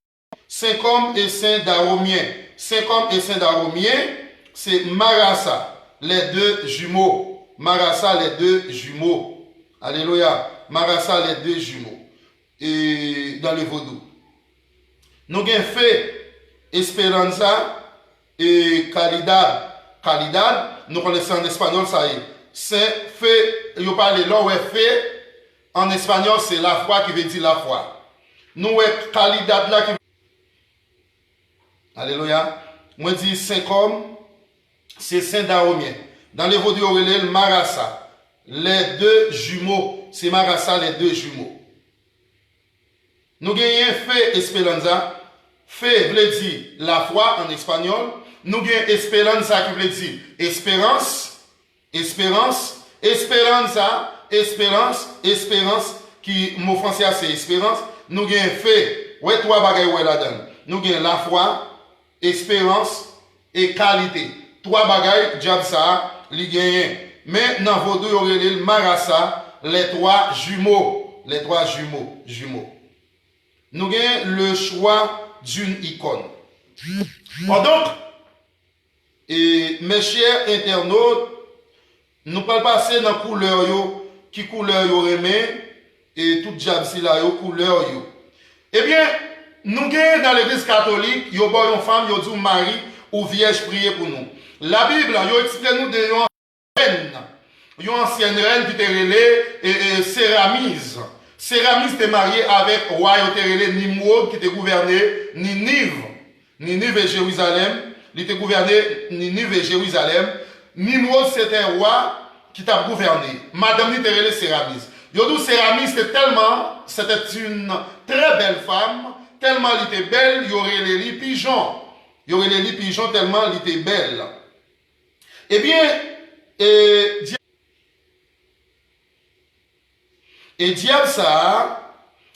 Saint-Corne et Saint-Daromien. Saint-Corne et Saint-Daromien, c'est Marassa, les deux jumeaux. Marassa, les deux jumeaux. Alléluia. Marassa, les deux jumeaux. Et dans le vaudou. Nous avons fait Esperanza et Caridad. Caridad, nous connaissons en espagnol, ça y est. C'est fait, vous parlez là où est fait, en espagnol, c'est la foi qui veut dire la foi. Nous, Caridad là qui. Alléluia. Moi, je dis Saint-Comme, c'est Saint-Daromien. Dans les vaudou, on relève Marassa. Les deux jumeaux, c'est Marassa, les deux jumeaux. Nous gagnons fait Esperanza. Fait veut dire la foi en espagnol. Nous gagnons Esperanza qui veut dire espérance. Espérance. Esperanza. Espérance. Espérance. Qui, mot français, c'est espérance. Nous gagnons fait. Ouais, trois bagailles, ouais, là-dedans. Nous gagnons la foi, espérance et qualité. Trois bagailles, diable ça, li gagnent. Mais dans vos deux, il y a le Marassa, les trois jumeaux. Les trois jumeaux. Nous avons le choix d'une icône. Donc, et mes chers internautes, nous allons passer dans la couleur, qui couleur yo remet, et tout diable si la couleur yo. Eh bien, nous avons dans l'église catholique, il y a une femme, il y a dit Marie ou Vierge prier pour nous. La Bible, il explique nous de une ancienne reine qui était relée Séramise. Séramise était mariée avec roi Nimrod qui était gouverné Ninive. Ninive et Jérusalem. Il était gouverné Ninive et Jérusalem. Nimrod c'était un roi qui t'a gouverné. Madame était relée Séramise. Yodou Séramise c'était une très belle femme. Tellement elle était belle, il y aurait les lits pigeons. Il y aurait les lits pigeons tellement elle était belle. Eh bien, et diable ça,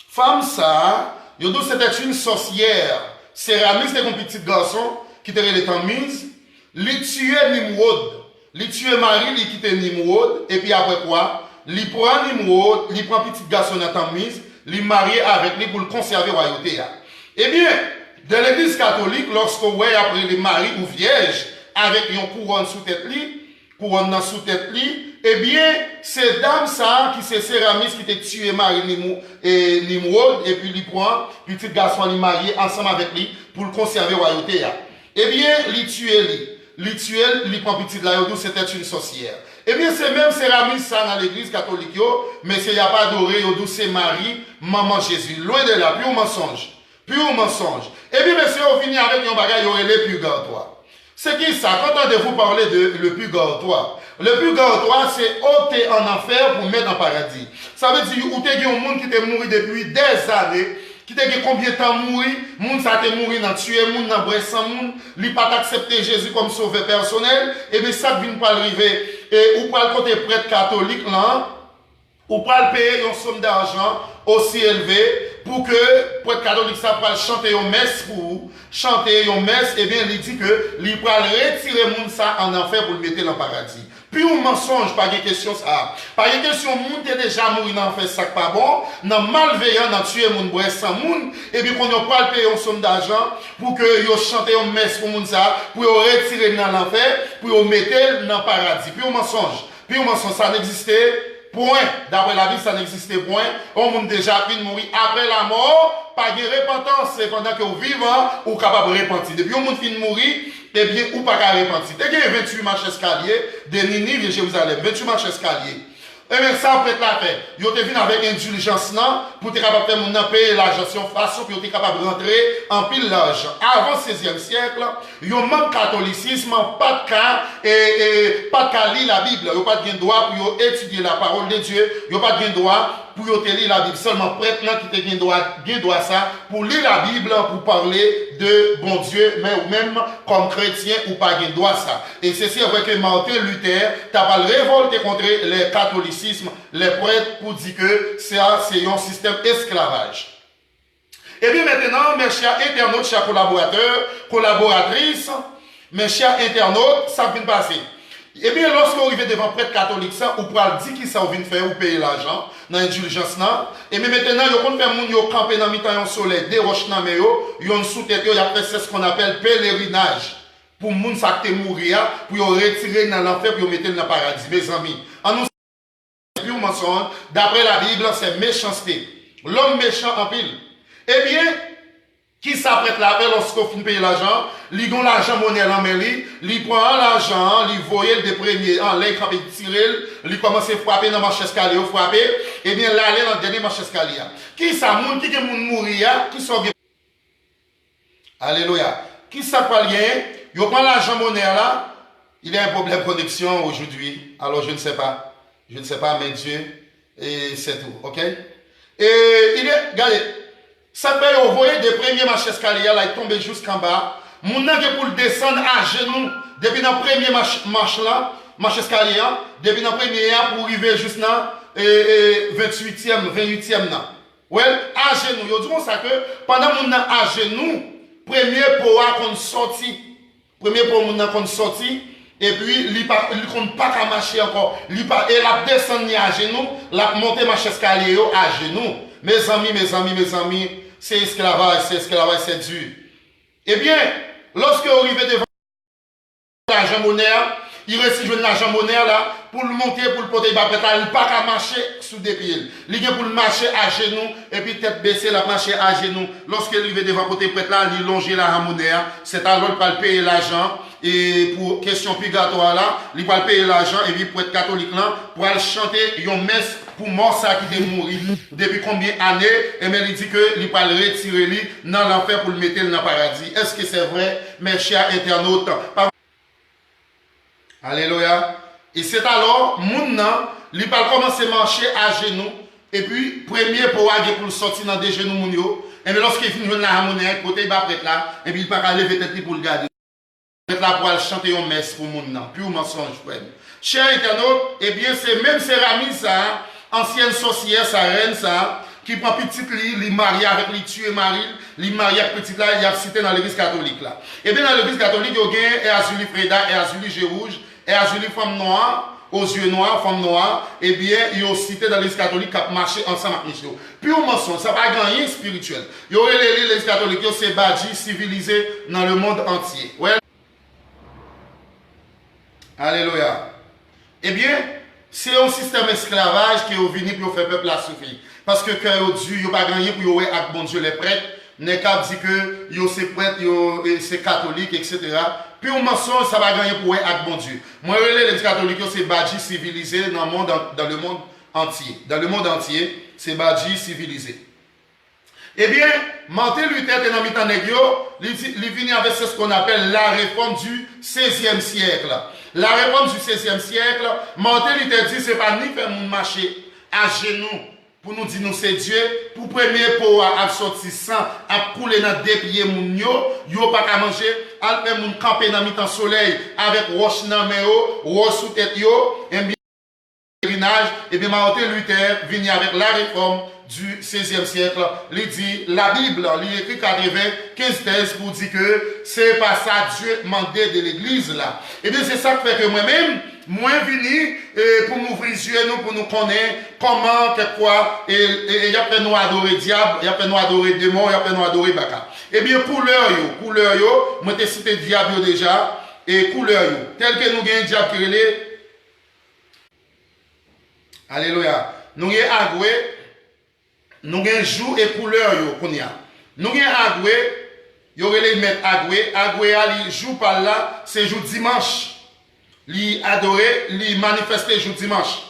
femme ça, Yodou c'était une sorcière. Séramise c'était un petit garçon qui était les temps mise. Il tuait Nimrod. Il tuait Marie, il quittait Nimrod. Et puis après quoi? il prend Nimrod, il prend petit garçon dans Tamise, il marie avec lui pour le conserver royauté. Eh bien, dans l'église catholique, lorsque vous voyez après les maris ou vierges avec une couronne sous tête li, couronne dans sous tête li, eh bien, c'est dame ça qui c'est Céramis qui t'a tué Marie Nimrod et puis il prend petit garçon il marié ensemble avec lui pour le conserver royauté. Eh bien, il tue il prend petit là, c'était une sorcière. Eh bien, c'est même Céramis ça dans l'église catholique, mais c'est y a pas adoré, c'est Marie, maman Jésus. Loin de là, plus au mensonge. Pur mensonge. Et puis, monsieur, on finit avec un bagage, il y aurait le purgatoire. C'est qui ça? Quand entendez-vous parler de le purgatoire? Le purgatoire, c'est ôter en enfer pour mettre en paradis. Ça veut dire, où t'es un monde qui t'est mort depuis des années, qui t'es combien de temps mourir, monde ça t'est mourir dans tuer, monde dans brûler sans monde, il pas accepter Jésus comme sauveur personnel, et bien ça vient pas arriver, et ou pas le côté prêtre catholique là, ou pas le payer une somme d'argent aussi élevée pour que prêtre catholique ça va chanter une messe pour vous, chanter une messe, et bien il dit que il va retirer monde ça en enfer pour le mettre dans le paradis. Puis un mensonge, pas de question ça. Pas de question, monde est déjà mort dans fait ça pas bon, dans malveillant, dans tuer monde boire sans monde, et puis qu'on n'a pas payer une somme d'argent pour que yo chanter une messe pour monde ça, pour yo retirer dans l'enfer, pour yo mettre dans le paradis. Puis un mensonge. Puis un mensonge ça n'existait point, d'après la vie, ça n'existait point. On monde déjà fini de mourir après la mort, pas de repentance. C'est pendant que vous vivez, ou capable de repentir. Depuis on monde fin de mourir, eh bien, ou pas qu'à repentir. Dès qu'il y a 28 marches escaliers, de Ninive et Jérusalem, 28 marches escaliers. Et bien, ça, peut être la paix. Ils ont venu avec indulgence, pour être capable de faire mon payer l'argent, façon, pour être capable de rentrer en pile l'argent. Avant le 16e siècle, ils ont même catholicisme, pas de cas, pas de cas lire la Bible. Ils n'ont pas de droit pour étudier la parole de Dieu. Ils n'ont pas de droit pour lire la Bible. Seulement prêtre qui te droit ça, pour lire la Bible, pour parler de bon Dieu, mais ou même comme chrétien, ou pas de droit ça. Et c'est vrai que Martin Luther, t'as pas révolté contre les catholicismes, les prêtres, pour dire que c'est un système esclavage. Et bien maintenant, mes chers internautes, chers collaborateurs, collaboratrices, mes chers internautes, ça vient de passer. Et bien, lorsque vous arrivez devant prêtre catholique, ça, vous pouvez dire qui ça vous vient faire, ou payer l'argent, dans l'indulgence, et bien maintenant, vous pouvez faire moun camper dans mi-temps au soleil, des roches dans le vous avez sous-tête, vous avez fait ce qu'on appelle pèlerinage. Pour moun ça qui mourir, pour retirer dans l'enfer, pour mettre dans le paradis. Mes amis, en nous, plus mensonge, d'après la Bible, c'est méchanceté. L'homme méchant en pile. Eh bien, qui s'apprête là lorsqu'on finit de payer l'argent, il a l'argent monnaie en main, il prend l'argent, il voyait des premiers en l'air, il tire, il commence à frapper dans le marché escalier, frapper, et bien là, il est dans le dernier marché escalier. Qui ça, moun qui est mourir, qui sont. Alléluia. Qui ça pas lien? Il prend l'argent monnaie là, il y a un problème de connexion aujourd'hui, alors je ne sais pas. Je ne sais pas, mais Dieu, et c'est tout, ok? Et il est, regardez, ça peut envoyer des premiers marches escalier, là, il tombe jusqu'en bas. Mon nègre pour le descendre à genoux, depuis dans le premier marche là, marche escalier, depuis dans le premier, pour arriver juste dans 28e, là. Ouais, à genoux. Ils disent ça que pendant mon à genoux, premier pour qu'on sorti, et puis, il ne compte pas qu'à marcher encore. Et la descendre à genoux, la monter marche escalier à genoux. Mes amis, c'est esclavage, c'est dur. Eh bien, lorsque vous arrivez devant l'argent monnaie, il reste l'argent monnaie là, pour le monter, pour le porter, il ne peut pas marcher sous des pieds. Il vient pour le marcher à genoux, et puis tête baissée, la marcher à genoux. Lorsqu'il arrive devant le côté prêtre là, il longe la monnaie, c'est alors qu'il va payer l'argent. Et pour question purgatoire là, il va payer l'argent, et puis pour être catholique là, pour aller chanter une messe pour mort ça qui est mort depuis combien d'années, et bien il dit que il va le retirer dans l'enfer pour le mettre dans le paradis. Est-ce que c'est vrai, mes chers internautes? Alléluia. Et c'est alors, moun il va commencer à marcher à genoux, et puis, premier pour le sortir dans des genoux moun yo, et bien lorsqu'il finit de la harmonie, côté il va prêtre là, et puis il va lever tête pour le garder. Prêtre là pour aller chanter une messe pour moun nan, puis mensonge, frère. Chers internautes, eh bien c'est même Céramis ça, ancienne sorcière, sa reine ça, qui prend petite lit, il marie avec lui, tuer Marie, il marie avec petite là, il a cité dans l'église catholique là. Et bien dans l'église catholique, il y a Azuli Freda, et Azuli Gérouge, et Azuli Femme Noire, aux yeux noirs, femmes noires, eh bien, ils ont cité dans l'Église catholique qui a marché ensemble avec monsieur. Puis on mentionne, ça va gagner spirituel. Il y aurait l'Église catholique, c'est badji civilisé dans le monde entier. Ouais. Alléluia. Eh bien, c'est un système esclavage qui est venu pour faire peuple à souffrir. Parce que quand Dieu, il n'y a pas gagné pour y avec bon Dieu les prêtres, n'est qu'à dire que yo c'est prêtre, yo c'est catholique, etc. Puis on mentionne ça va gagner pour avec bon Dieu. Moi, les catholiques, c'est badji civilisé dans le monde entier. Dans le monde entier, c'est badji civilisé. Eh bien, Martin Luther est dans le temps il vient avec ce qu'on appelle la réforme du 16e siècle. La réforme du 16e siècle, Martin Luther dit c'est pas ni faire mon marcher à genoux pour nous dire nous c'est Dieu, pour premier pour à sortir sang, à couler dans des pieds moun yo pas qu'à manger, à faire moun camper dans mi-temps soleil avec roche dans main roche sous tête yo, et bien Martin Luther vient avec la réforme du 16e siècle, il dit, la Bible, il écrit 15 thèses pour dire que c'est pas ça Dieu demandait de l'église là. Et bien c'est ça qui fait que moi-même, moi venu pour m'ouvrir les yeux, pour nous connaître comment, quoi, et il y a fait nous adorer diable, il y a fait nous adorer démon, il y a fait nous adorer baka. Et bien couleur yo, moi t'ai cité diable déjà, et couleur yo, tel que nous gagnons diable qui relait. Alléluia. Nous gagnons agoué. Nous avons jour et couleur yo nous avons agoué, yo relé mettre agoué, agoué li jour par là, c'est jour dimanche. Li adoré, li manifester jour dimanche.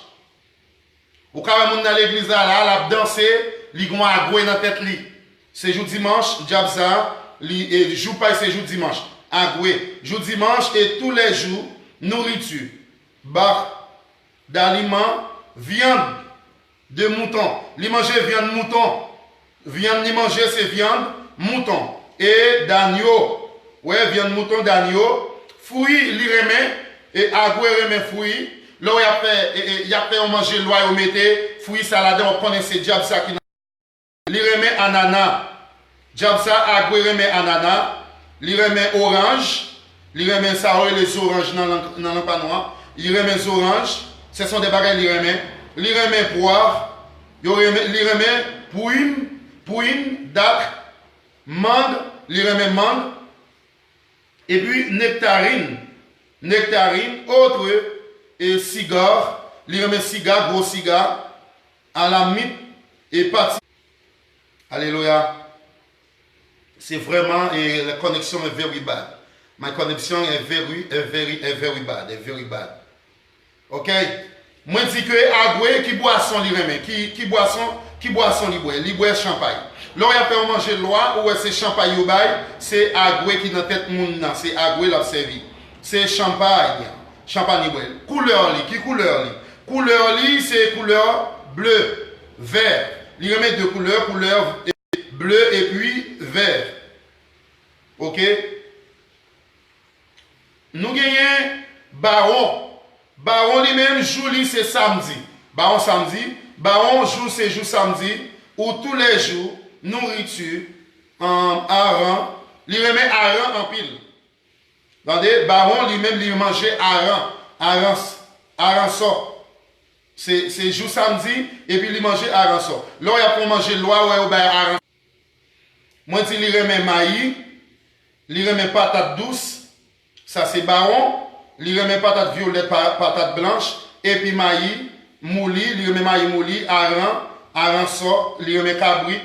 Ou quand moun dans l'église là, la danser, li gon agoué dans tête li. C'est jour dimanche, diable ça, li jour pas c'est jour dimanche. Agoué, jour dimanche et tous les jours nourriture, bar d'aliments, viande de mouton. Li manger viande mouton. Viande li manger c'est viande mouton. Et d'agneau. Ouais, viande mouton d'agneau. Fruits li remet. Et agoué remet fruits. Là où il y a fait on manger loi ou mettez. Fruits salade on connaît c'est diable ça qui li remet ananas. Diable ça agoué remet ananas. Li remet orange. Li remet ça les oranges dans le panois. Il remet les oranges. Ce sont des bagages li remet. Li remet poire, li remet pouine, date, mangue, li remet mangue, et puis nectarine, autre, et cigare, li remet cigare, gros cigare, à la mythe et parti. Alléluia. C'est vraiment, et la connexion est very bad. Ma connexion est very bad. Ok? Moi dis que agoué qui boisson li remet, qui boisson li boit champagne. Là il a fait manger loi ou c'est champagne ou bail, c'est agoué qui dans tête moun nan, c'est agoué l'a servi. C'est champagne li boit. Couleur li, qui couleur li? Couleur li c'est couleur bleu, vert. Li remet deux couleurs, bleu et puis vert. OK? Nous gagnons baron. Baron lui-même, jour c'est samedi. Baron samedi. Baron jour c'est jour samedi. Où tous les jours, nourriture, hareng. Il remet hareng en pile. Attendez, baron lui-même, il mangeait hareng sort. C'est jour samedi, et puis il mangeait hareng sort. Là, il y a pour manger loi, ouais, ou bien hareng. Moi, je dis, il remet maïs, il remet patate douce. Ça, c'est baron. Il remet patate violette, patate blanche, et puis maïs, mouli, il remet maïs mouli, hareng sort, il remet cabrit,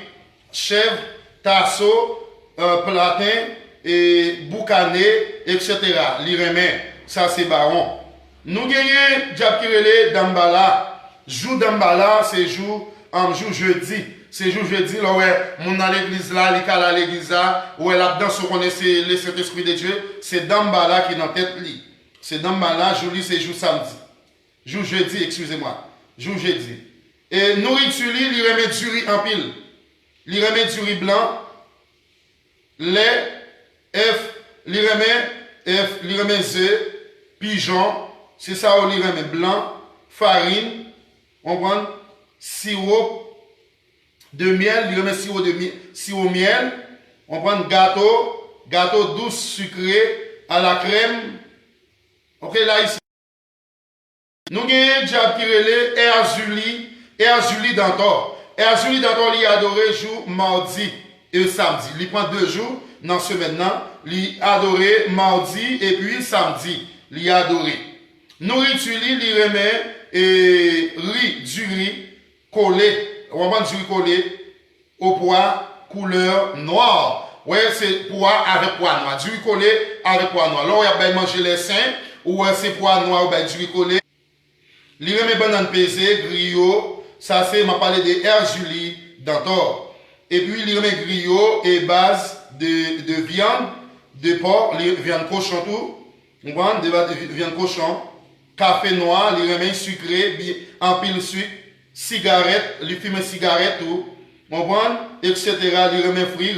chèvre, tasso, platin, et boucané, etc. Il remet, ça c'est baron. Nous gagnons Diapkirele Dambala. Jour Dambala, c'est jour jeudi. C'est jour jeudi, là, ouais, mon dans l'église là, les cas à l'église là, ouais, là-dedans, ce qu'on est, le Saint-Esprit de Dieu, c'est Dambala qui est dans tête li. C'est Dambala, jour c'est jour samedi. Jour jeudi, excusez-moi. Jour jeudi. Et nourriture, il remet du riz en pile. Il remet du riz blanc, lait, il remet œufs, pigeon, c'est ça, il remet blanc, farine, on prend sirop de miel, il remet sirop miel, on prend gâteau douce sucré à la crème. Ok, là ici. Nous avons un diable qui relève Erzuli Dantor. Erzuli Dantor, il adoré jour mardi et samedi. Il prend 2 jours dans ce maintenant. Il adoré mardi et puis samedi. Il adoré. Nourriture, il remet du riz collé. On va du riz collé au poids couleur noire. Ouais, c'est poids avec poids noir. Du riz collé avec poids noir. Là, on va manger les seins ou c'est poids noir ou du riz collé. Il remet banane pesée, griot, ça c'est, m'a parlé de Erzuli Dantor. Et puis il remet griot et base de viande, de porc, viande cochon tout, on voit, de viande cochon, café noir, il remet sucré, en pile sucre, cigarette, il fume cigarette tout, on voit, etc. Il remet fruits,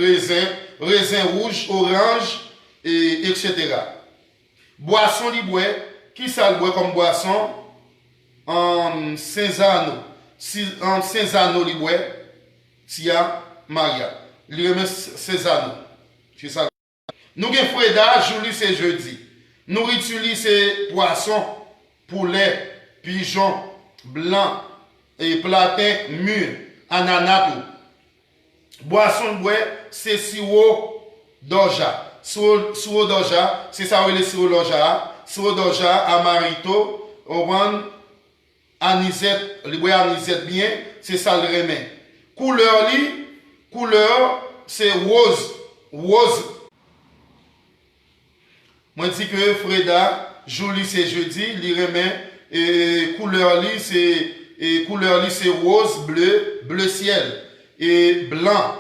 raisin rouge, orange, etc. Boisson, il boit, qui ça le boit comme boisson? En Saint-Zano, il boit, Tia Maria. Il remet Saint-Zano. C'est ça. Nous avons Freda, Julie, c'est jeudi. Nourriture, c'est poisson, poulet, pigeon, blanc, et platin, mûr, ananas. Boisson, c'est sirop d'orgeat. Sirop d'orgeat, c'est ça, le sirop d'orgeat. Sirop d'orgeat, amarito, oran, anisette, le bois anisette bien, c'est ça le remet. Couleur, c'est rose. Moi, je dis que Freda, joli c'est jeudi, il remet, et couleur, c'est rose, bleu ciel, et blanc,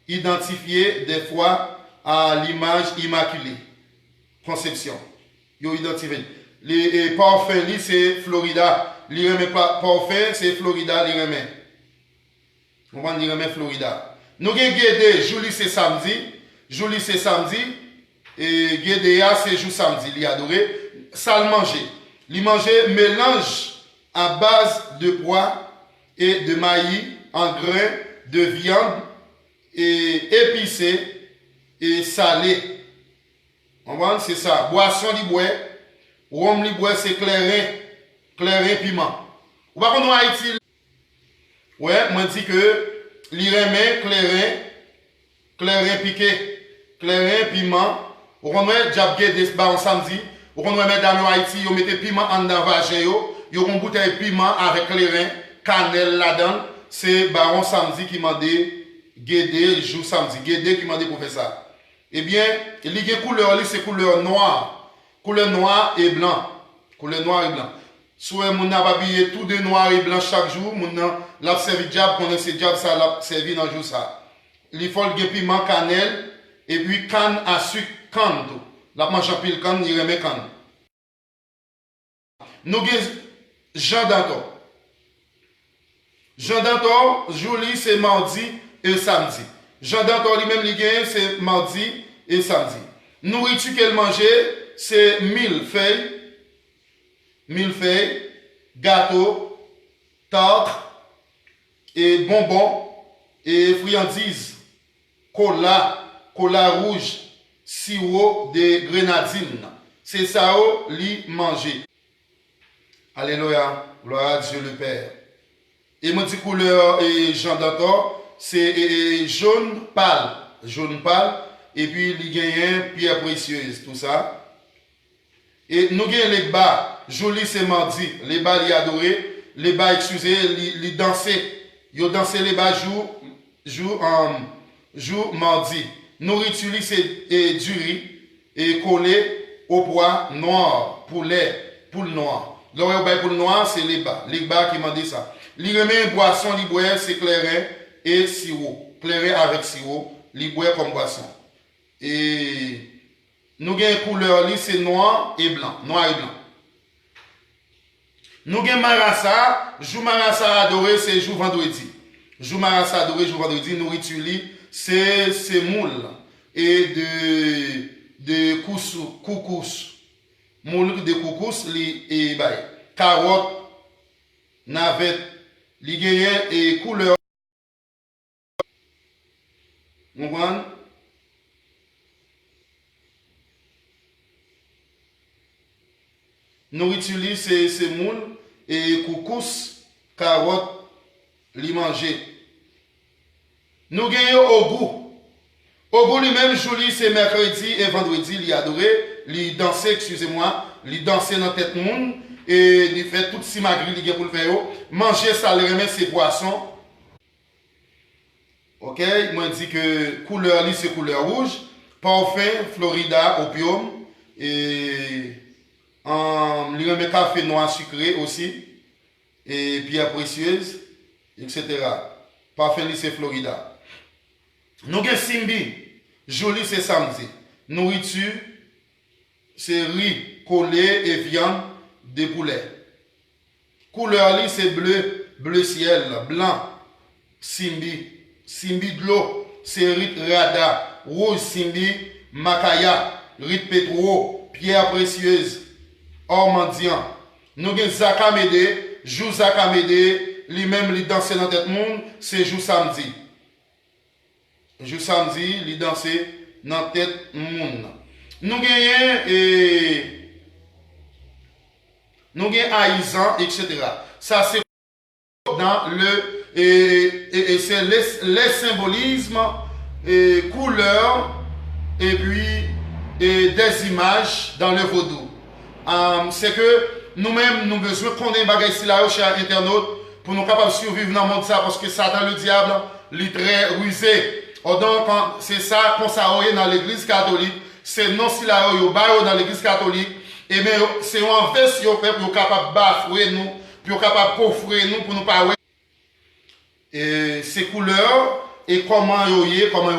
identifié des fois à l'image immaculée. Conception. Yo identifié. Les parfums, c'est Florida. Il remet parfum, c'est Florida, il remet. On va dire Florida. Nous avons Guédé, joli c'est samedi. Et Guédéa, c'est jour samedi. Il adoré. Ça le manger. Il manger mélange à base de pois et de maïs en grains, de viande et épicé et salé. On va c'est ça. Boisson, il boit. Rhum, il boit, c'est clairin piment. Ou pas qu'on a Haïti. Ouais, moi dis que l'irémé, clairin piqué, clairin piment. Ou qu'on a diable des bar samedi. Ou qu'on a mettre dans Haïti, yo mettez piment en dans vagin yo. Yo une bouteille piment avec clairin, cannelle là-dedans. C'est baron samedi qui m'a dit Guédé le jour samedi. Guédé qui m'a dit pour faire ça. Eh bien, il y a couleur, c'est couleur noire. Couleur noir et blanc. Couleur noir et blanc. Soit mon n'a pas habillé tout de noir et blanc chaque jour, mon l'a servi diable, qu'on ce diable ça l'a servi dans le jour ça. Il faut le piment cannelle et puis canne à sucre, canne tout. La mange en pile canne, il remet canne. Nous avons Jean Dantor. Jean Dantor, joli c'est mardi et samedi. Jean Dantor lui-même, c'est mardi et samedi. Nourriture qu'elle mangeait, c'est millefeuille, gâteau, tarte, et bonbons, et friandises, cola rouge, sirop de grenadine. C'est ça li manger. Alléluia, gloire à Dieu le Père. Et mon petit couleur et Jean Dantor, c'est jaune pâle, et puis il y a pierre précieuse, tout ça. Et nous avons les bas, joli c'est mardi, les bas les adorés, les bas excusez, les danser. Ils dansé les bas jour mardi. Nourriture c'est du riz et collé au pois noir, poule noir. L'oreille poule noir c'est les bas qui m'ont dit ça. Li remet une boisson, li boit c'est clairin et sirop, clairin avec sirop, li boit comme boisson. Et nous avons une couleur, c'est noir et blanc. Nous avons marassa, jour marassa adoré, c'est jour vendredi. Jour marassa adoré, jour vendredi, nourriture, c'est moule et de couscous. Moule de couscous, et carotte, navette, et couleur. Vous comprenez? Nourriture, c'est moule et couscous, carottes, li manger. Nous gagnons au goût. Au goût lui-même, Jolie, c'est mercredi et vendredi, il adoré, il dansait, excusez-moi, il dansait dans tête monde et il fait tout si magri il pour le faire. Manger ça, il remet ses poissons. Ok, moi dit que couleur li c'est couleur rouge, parfum Florida opium et il remet café noir sucré aussi et pierre précieuse, etc. Parfum li c'est Florida. Nous avons Simbi, joli c'est samedi. Nourriture, c'est riz collé et viande de poulet. Couleur c'est bleu, bleu ciel, blanc, Simbi. Simbi de l'eau, c'est riz rada, rouge Simbi, macaya, riz pétro, pierre précieuse, or mendiant. Nous avons Zakamede, jour Zakamede, lui-même lui danser dans tête monde, c'est jour samedi. Jour samedi, il danse dans tête monde. Nous gagnons Aïzan, etc. Ça, c'est dans le. C'est les symbolismes, couleurs, et puis des images dans le vaudou. C'est que nous-mêmes, nous avons besoin qu'on ait des bagages ici là, chez internautes, pour nous capables de survivre dans le monde, ça, parce que Satan, le diable, il est très rusé. Donc, c'est ça qu'on s'arrête dans l'église catholique. C'est non si la dans l'église catholique. Et bien, c'est en fait si on fait pour capable bafouer nous, pour capable coffrer nous, pour nous pas. Et ces couleurs, et comment il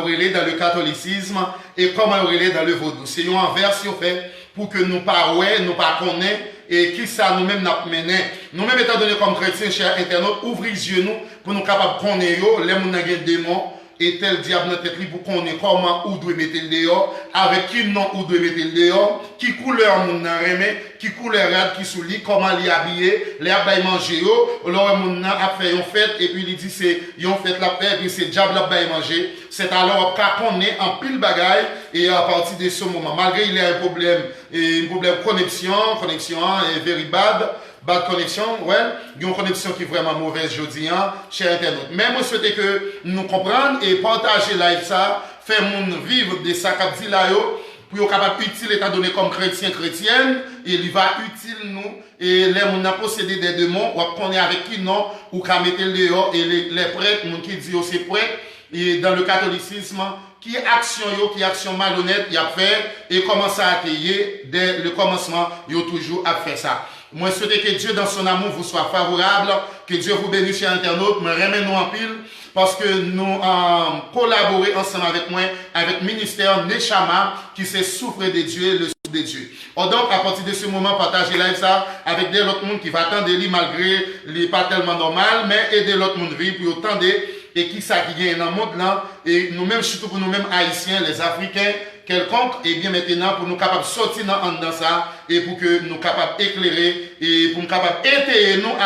relève dans le catholicisme, et comment il relève dans le vaudou. C'est un envers si on fait pour que nous pas nous pas connaît, et qui ça nous-mêmes n'a mené. Nous-mêmes étant donné comme chrétiens, chers internautes, ouvrez les yeux nous, pour nous capables de connaître, les gens qui ont des démons, et tel diable dans tête pour qu'on ait comment ou doit mettre le dehors, avec qui non ou doit mettre le dehors, qui couleur moun nan remè, qui couleur rad qui sous lit, comment li habillé, les abay manger yo, alors moun nan a fait yon fête et puis il dit c'est yon fête la paix et puis c'est diable la bay manger. C'est alors qu'on est en pile bagaille et à partir de ce moment, malgré il y a un problème connexion est very bad connexion, ouais, il y a une connexion qui est vraiment mauvaise aujourd'hui, hein, chers internautes. Mais moi, je souhaite que nous comprenions et partager live ça, faire mon vivre de ça, comme dit là, pour être capable utile étant donné comme chrétienne, et il va utile nous, et les gens posséder des démons, ou qu'on est avec qui non, ou qu'à mettre le dehors, et les prêtres, qui disent aussi prêtres, et dans le catholicisme, qui action malhonnête, il a fait, et commence à accueillir dès le commencement, il a toujours à faire ça. Moi, je souhaite que Dieu, dans son amour, vous soit favorable, que Dieu vous bénisse, chers internautes, me remet nous en pile, parce que nous collaborons ensemble avec moi, avec le ministère Nechama, qui sait souffrir de Dieu, le souffle de Dieu. Donc, à partir de ce moment, partagez live ça avec des autres monde qui va attendre lui, malgré les pas tellement normal, mais aider l'autre monde vivre pour attendre et qui ça qui gagne dans le monde là, et nous-mêmes, surtout pour nous-mêmes haïtiens, les Africains, quelconque, et bien maintenant, pour nous capables de sortir dans ça, et pour que nous capables d'éclairer, et pour nous capables d'étayer nous avec